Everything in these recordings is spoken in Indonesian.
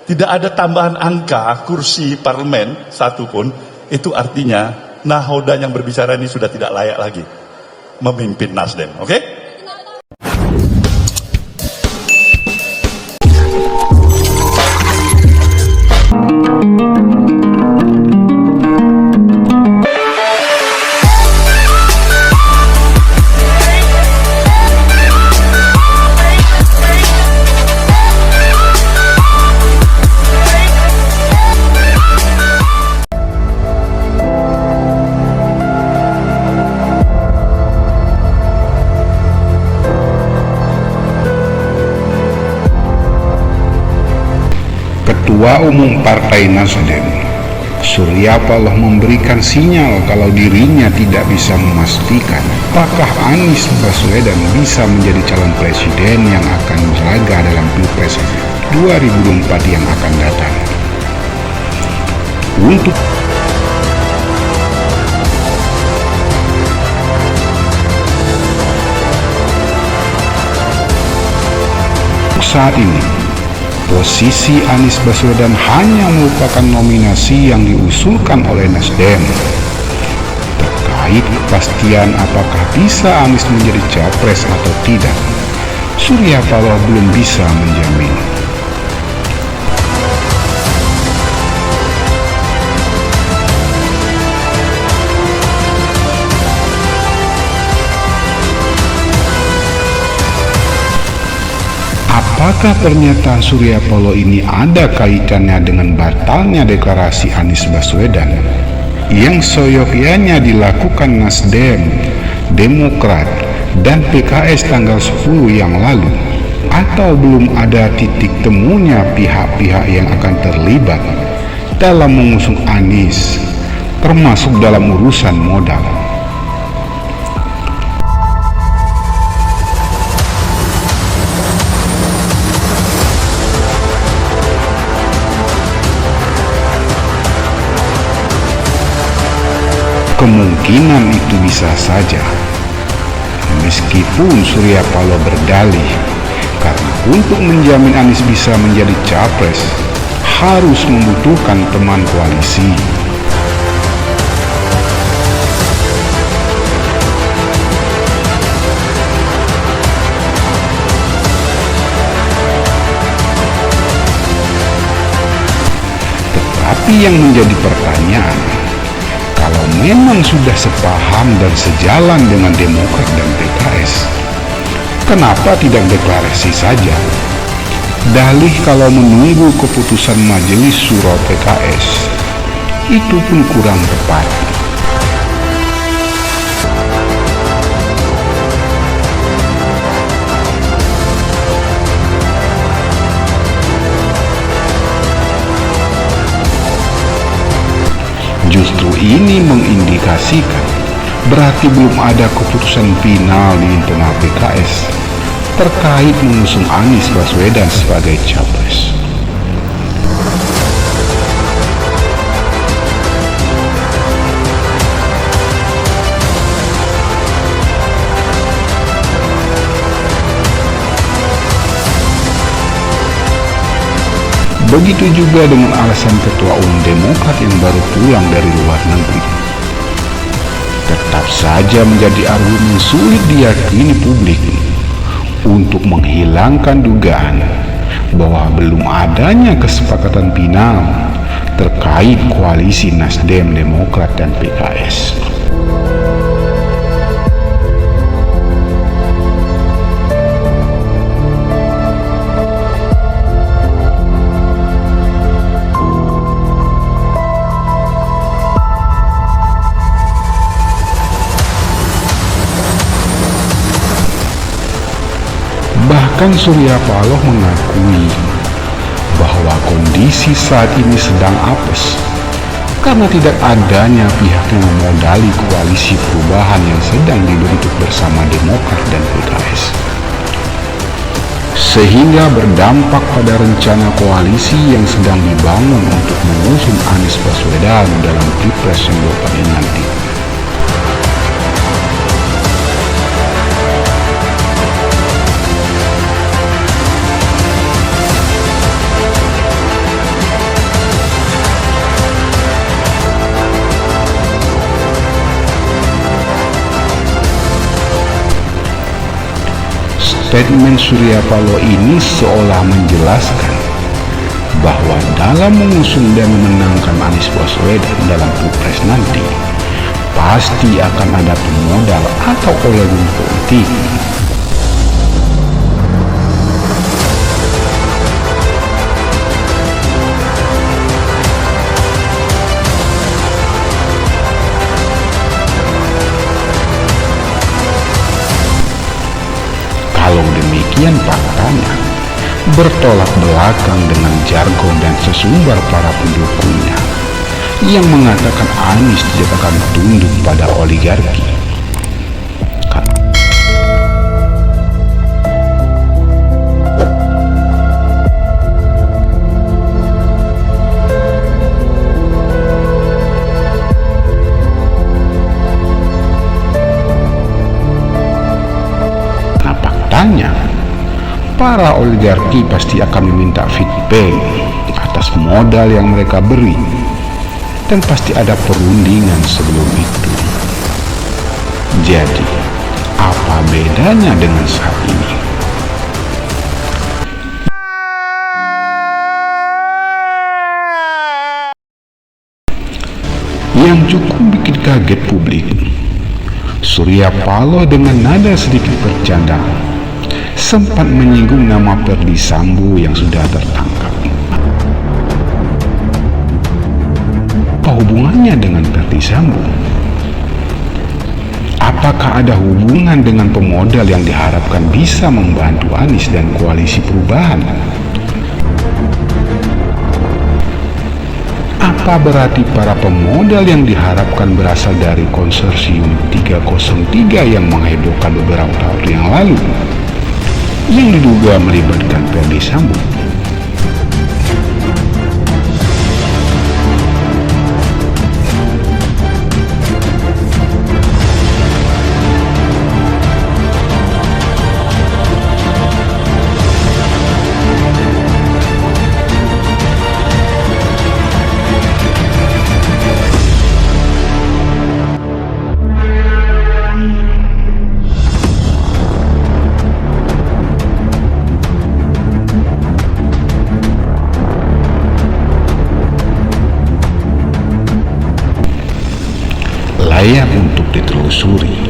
tidak ada tambahan angka kursi parlemen satupun, itu artinya nahoda yang berbicara ini sudah tidak layak lagi memimpin Nasdem. Oke? Ketua Umum Partai Nasdem, Surya Paloh, memberikan sinyal kalau dirinya tidak bisa memastikan apakah Anies Baswedan bisa menjadi calon presiden yang akan berlaga dalam Pilpres 2024 yang akan datang. Untuk saat ini, posisi Anies Baswedan hanya merupakan nominasi yang diusulkan oleh Nasdem. Terkait kepastian apakah bisa Anies menjadi capres atau tidak, Surya Paloh belum bisa menjamin. Apakah pernyataan Surya Paloh ini ada kaitannya dengan batalnya deklarasi Anies Baswedan yang seyogyanya dilakukan Nasdem, Demokrat, dan PKS tanggal 10 yang lalu? Atau belum ada titik temunya pihak-pihak yang akan terlibat dalam mengusung Anies, termasuk dalam urusan modal? Kemungkinan itu bisa saja, meskipun Surya Paloh berdalih karena untuk menjamin Anies bisa menjadi capres harus membutuhkan teman koalisi. Tetapi yang menjadi pertanyaan, kalau memang sudah sepaham dan sejalan dengan Demokrat dan PKS, kenapa tidak deklarasi saja? Dalih kalau menunggu keputusan Majelis Syuro PKS, itu pun kurang tepat. Justru ini mengindikasikan berarti belum ada keputusan final di internal PKS terkait mengusung Anies Baswedan sebagai capres. Begitu juga dengan alasan Ketua Umum Demokrat yang baru pulang dari luar negeri. Tetap saja menjadi argumen sulit diyakini publik untuk menghilangkan dugaan bahwa belum adanya kesepakatan final terkait koalisi Nasdem, Demokrat, dan PKS. Bahkan Surya Paloh mengakui bahwa kondisi saat ini sedang apes karena tidak adanya pihak yang memodali koalisi perubahan yang sedang dibentuk bersama Demokrat dan PKS, sehingga berdampak pada rencana koalisi yang sedang dibangun untuk mengusung Anies Baswedan dalam Pilpres yang berikutnya nanti. Statement Surya Paloh ini seolah menjelaskan bahwa dalam mengusung dan memenangkan Anies Baswedan dalam Pilpres nanti, pasti akan ada pemodal atau oleh politik. Kalau demikian faktanya, bertolak belakang dengan jargon dan sesumbar para pendukungnya yang mengatakan Anies tidak akan tunduk pada oligarki. Para oligarki pasti akan meminta feedback atas modal yang mereka beri, dan pasti ada perundingan sebelum itu. Jadi, apa bedanya dengan saat ini? Yang cukup bikin kaget publik, Surya Paloh dengan nada sedikit bercanda sempat menyinggung nama Ferdy Sambo yang sudah tertangkap. Apa hubungannya dengan Ferdy Sambo? Apakah ada hubungan dengan pemodal yang diharapkan bisa membantu Anies dan koalisi perubahan? Apa berarti para pemodal yang diharapkan berasal dari konsorsium 303 yang menghebohkan beberapa tahun yang lalu, yang diduga melibatkan Ferdy Sambo? Layak untuk ditelusuri,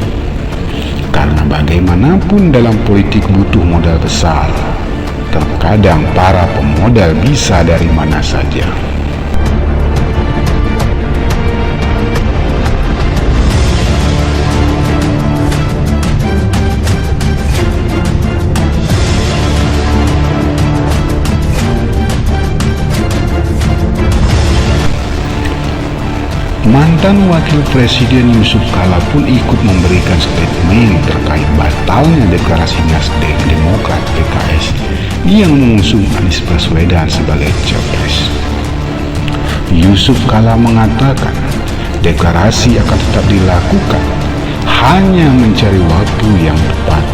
karena bagaimanapun dalam politik butuh modal besar. Terkadang para pemodal bisa dari mana saja. Mantan Wakil Presiden Yusuf Kala pun ikut memberikan statement terkait batalnya deklarasi Nasdem Demokrat PKS yang mengusung Anies Baswedan sebagai capres. Yusuf Kala mengatakan deklarasi akan tetap dilakukan, hanya mencari waktu yang tepat.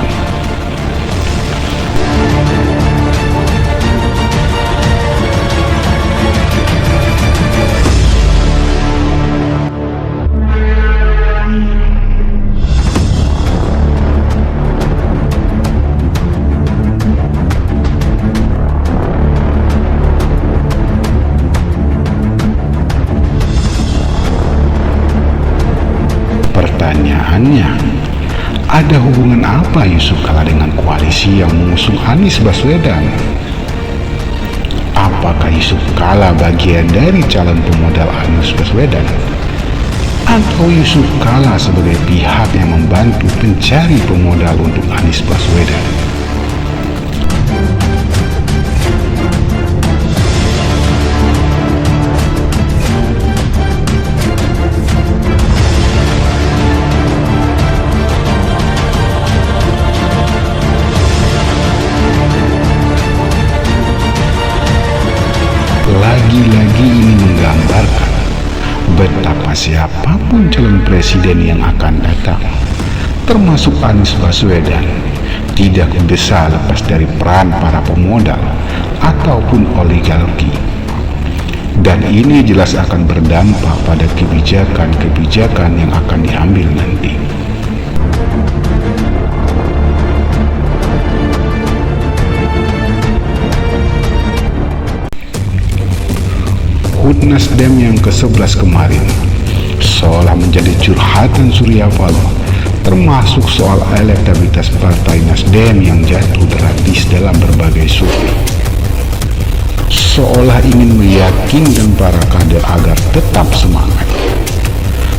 Pertanyaannya, ada hubungan apa Yusuf Kala dengan koalisi yang mengusung Anies Baswedan? Apakah Yusuf Kala bagian dari calon pemodal Anies Baswedan? Atau Yusuf Kala sebagai pihak yang membantu pencari pemodal untuk Anies Baswedan? Lagi-lagi ini menggambarkan betapa siapapun calon presiden yang akan datang, termasuk Anies Baswedan, tidak bisa lepas dari peran para pemodal ataupun oligarki. Dan ini jelas akan berdampak pada kebijakan-kebijakan yang akan diambil nanti. menyebut Nasdem yang ke-11 kemarin seolah menjadi curhatan Surya Paloh, termasuk soal elektabilitas partai Nasdem yang jatuh drastis dalam berbagai survei. Seolah ingin meyakinkan para kader agar tetap semangat.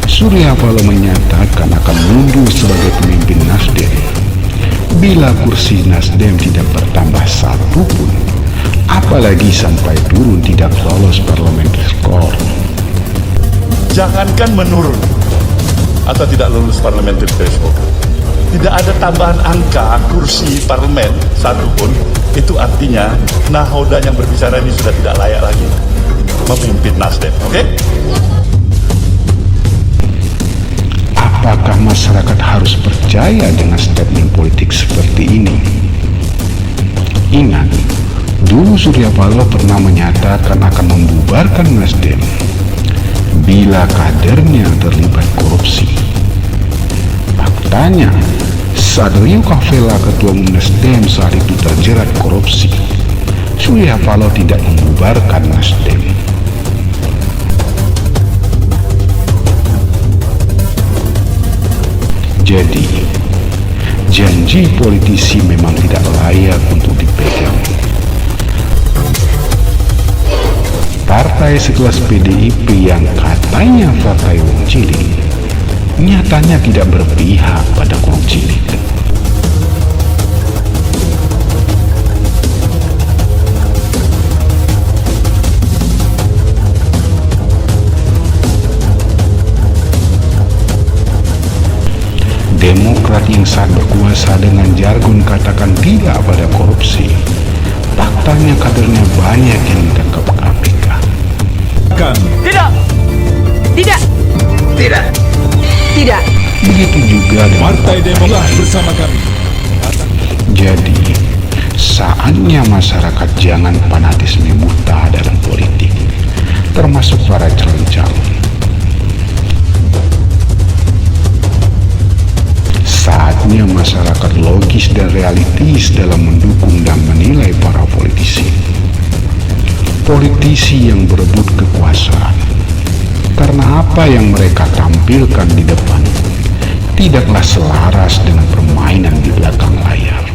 Surya Paloh menyatakan akan mundur sebagai pemimpin Nasdem bila kursi Nasdem tidak bertambah satu pun, apalagi sampai turun tidak lolos parliamentary score. Jangankan menurun atau tidak lulus parliamentary threshold, tidak ada tambahan angka kursi parlemen satu pun, itu artinya nahoda yang berbicara ini sudah tidak layak lagi memimpin Nasdem. Oke? Apakah masyarakat harus percaya dengan statement politik seperti ini? Ingat, dulu Surya Paloh pernah menyatakan akan membubarkan Nasdem bila kadernya terlibat korupsi. Faktanya, saat Rio Capella, ketua umum Nasdem saat itu terjerat korupsi, Surya Paloh tidak membubarkan Nasdem. Jadi, janji politisi memang tidak layak untuk dipegang. Partai sekelas PDIP yang katanya partai wong cilik, nyatanya tidak berpihak pada wong cilik. Demokrat yang saat berkuasa dengan jargon katakan tidak pada korupsi, faktanya kadernya banyak yang ditangkap KPK. Tidak. Tidak. Tidak. Tidak. Begitu juga dengan Partai Demokrat bersama kami. Jadi, saatnya masyarakat jangan fanatisme buta dalam politik, termasuk para calon-calon. Saatnya masyarakat logis dan realistis dalam mendukung dan menilai para politisi. Politisi yang berebut kekuasaan, karena apa yang mereka tampilkan di depan tidaklah selaras dengan permainan di belakang layar.